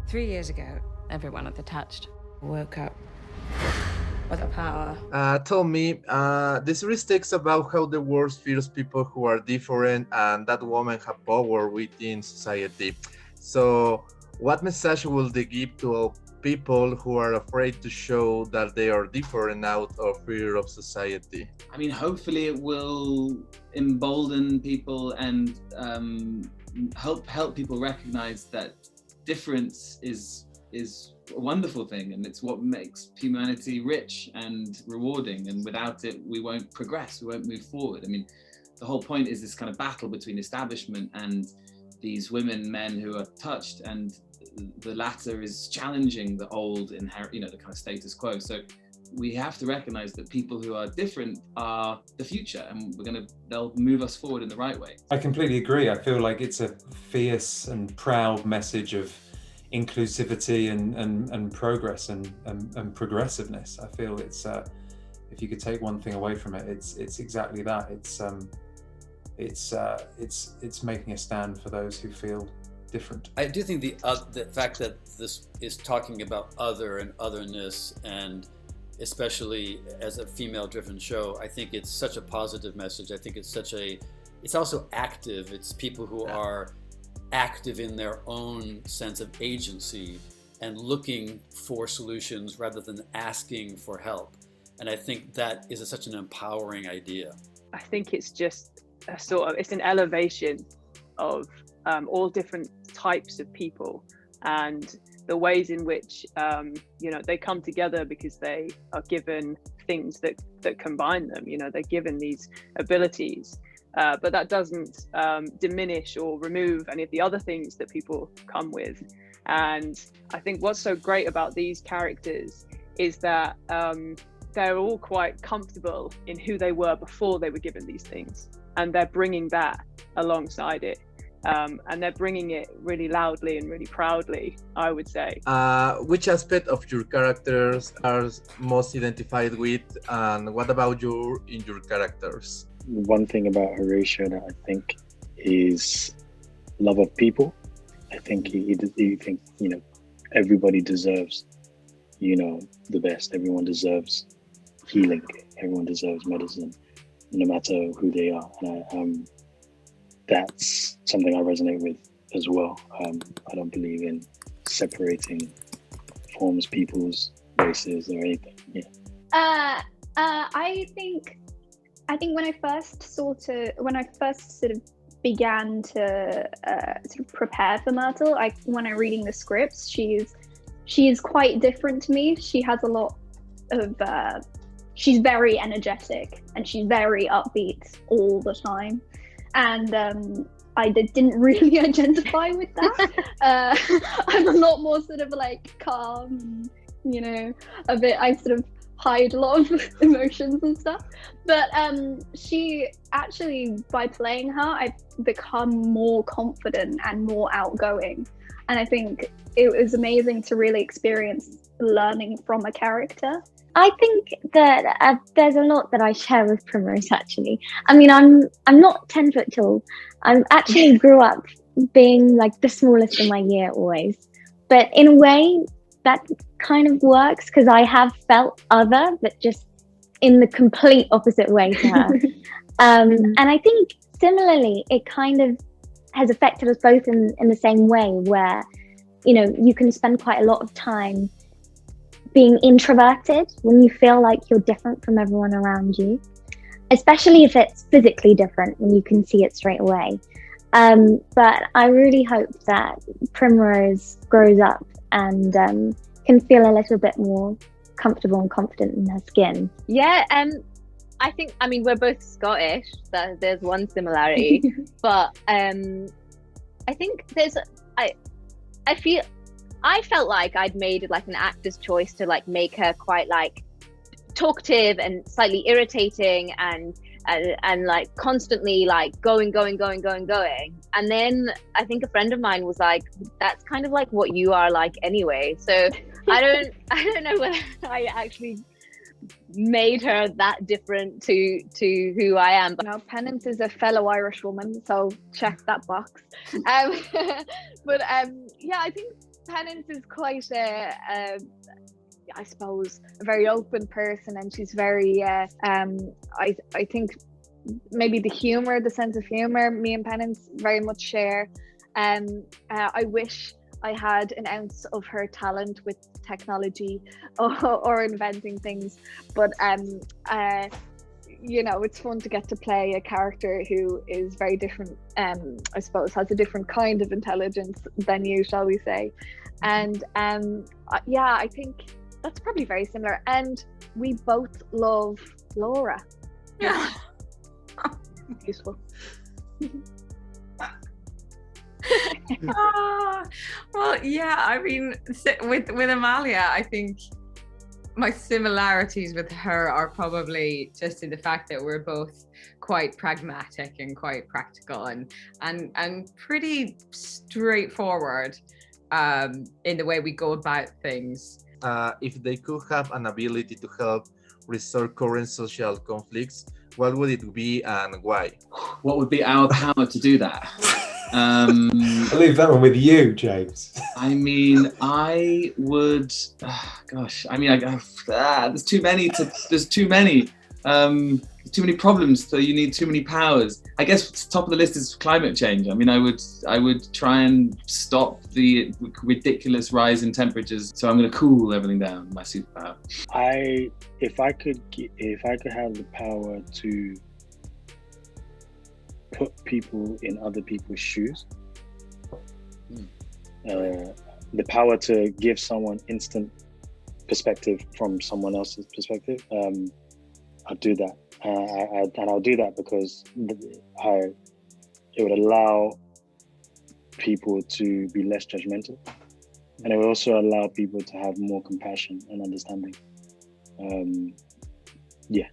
3 years ago, Everyone attached. woke up with a power. Tell me, the series takes about how the world fears people who are different and that women have power within society. So, what message will they give to all people who are afraid to show that they are different out of fear of society? I mean, hopefully it will embolden people and help people recognize that difference is a wonderful thing, and it's what makes humanity rich and rewarding, and without it we won't progress, we won't move forward. I mean, the whole point is this kind of battle between establishment and these women, men who are touched, and the latter is challenging the old inherent, the kind of status quo. So we have to recognize that people who are different are the future, and they'll move us forward in the right way. I completely agree. I feel like it's a fierce and proud message of inclusivity and progress and progressiveness. I feel it's if you could take one thing away from it, it's exactly that. It's making a stand for those who feel different. I do think the fact that this is talking about other and otherness, and especially as a female-driven show, I think it's such a positive message. I think it's also active. It's people who are active in their own sense of agency and looking for solutions rather than asking for help. And I think that is such an empowering idea. I think it's just it's an elevation of all different types of people, and the ways in which they come together because they are given things that combine them. They're given these abilities, but that doesn't diminish or remove any of the other things that people come with. And I think what's so great about these characters is that they're all quite comfortable in who they were before they were given these things, and they're bringing that alongside it. And they're bringing it really loudly and really proudly, I would say. Which aspect of your characters are most identified with, and what about you in your characters? One thing about Horatio that I think is love of people. I think he thinks, everybody deserves, the best. Everyone deserves healing. Everyone deserves medicine, no matter who they are. And that's something I resonate with as well. I don't believe in separating forms, peoples, races, or anything. Yeah. I think when I first sort of began to sort of prepare for Myrtle, when I'm reading the scripts, she is quite different to me. She has a lot of she's very energetic and she's very upbeat all the time. And I didn't really identify with that. I'm a lot more sort of like calm, a bit, I sort of hide a lot of emotions and stuff. But she actually, by playing her, I've become more confident and more outgoing. And I think it was amazing to really experience learning from a character. I think that there's a lot that I share with Primrose, actually. I mean, I'm not 10 foot tall. I actually grew up being like the smallest in my year always. But in a way, that kind of works because I have felt other, but just in the complete opposite way to her. And I think similarly, it kind of has affected us both in the same way where, you can spend quite a lot of time being introverted when you feel like you're different from everyone around you, especially if it's physically different when you can see it straight away. But I really hope that Primrose grows up and can feel a little bit more comfortable and confident in her skin. Yeah, I think, we're both Scottish, so there's one similarity, but I think I felt like I'd made like an actor's choice to like make her quite like talkative and slightly irritating and like constantly like going. And then I think a friend of mine was like, that's kind of like what you are like anyway. So I don't know whether I actually made her that different to who I am. Now, Penance is a fellow Irish woman, so check that box. But yeah, I think Penance is quite I suppose, a very open person, and she's very I think maybe the sense of humor me and Penance very much share. I wish I had an ounce of her talent with technology or inventing things, but you know, it's fun to get to play a character who is very different, I suppose has a different kind of intelligence than you, shall we say. And yeah, I think that's probably very similar. And we both love Laura. Yeah. Useful. Well, yeah, I mean, with Amalia, I think my similarities with her are probably just in the fact that we're both quite pragmatic and quite practical and pretty straightforward in the way we go about things. If they could have an ability to help resolve current social conflicts, what would it be and why? What would be our power to do that? I'll leave that one with you, James. I mean, I would. Gosh, I mean, there's too many. There's too many problems. So you need too many powers. I guess top of the list is climate change. I mean, I would try and stop the ridiculous rise in temperatures. So I'm going to cool everything down. My superpower. If I could have the power to put people in other people's shoes, the power to give someone instant perspective from someone else's perspective, I'll do that. And I'll do that because it would allow people to be less judgmental, and it would also allow people to have more compassion and understanding. Yeah.